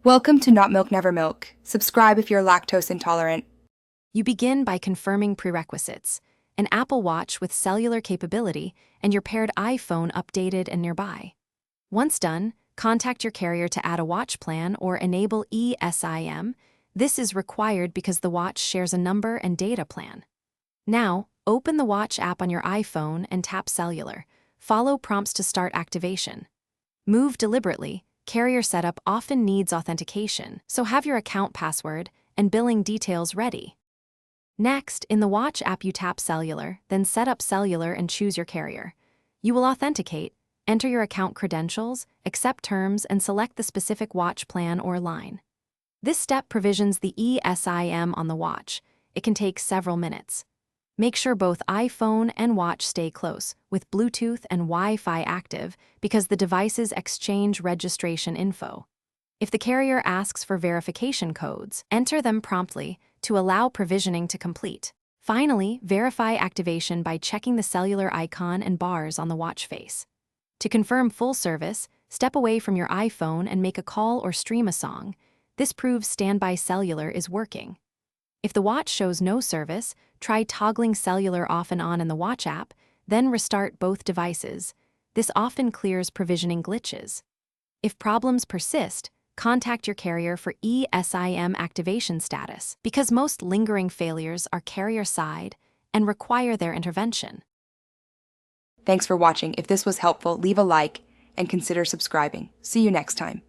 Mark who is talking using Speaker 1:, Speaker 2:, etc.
Speaker 1: Welcome to Not Milk Never Milk. Subscribe if you're lactose intolerant.
Speaker 2: You begin by confirming prerequisites: an Apple Watch with cellular capability and your paired iPhone updated and nearby. Once done, contact your carrier to add a watch plan or enable eSIM. This is required because the watch shares a number and data plan. Now, open the watch app on your iPhone and tap Cellular. Follow prompts to start activation. Move deliberately. Carrier setup often needs authentication, so have your account password and billing details ready. Next, in the watch app you tap Cellular, then set up Cellular and choose your carrier. You will authenticate, enter your account credentials, accept terms, and select the specific watch plan or line. This step provisions the eSIM on the watch. It can take several minutes. Make sure both iPhone and watch stay close, with Bluetooth and Wi-Fi active, because the devices exchange registration info. If the carrier asks for verification codes, enter them promptly to allow provisioning to complete. Finally, verify activation by checking the cellular icon and bars on the watch face. To confirm full service, step away from your iPhone and make a call or stream a song. This proves standby cellular is working. If the watch shows no service, try toggling cellular off and on in the watch app, then restart both devices. This often clears provisioning glitches. If problems persist, contact your carrier for eSIM activation status, because most lingering failures are carrier-side and require their intervention.
Speaker 1: Thanks for watching. If this was helpful, leave a like and consider subscribing. See you next time.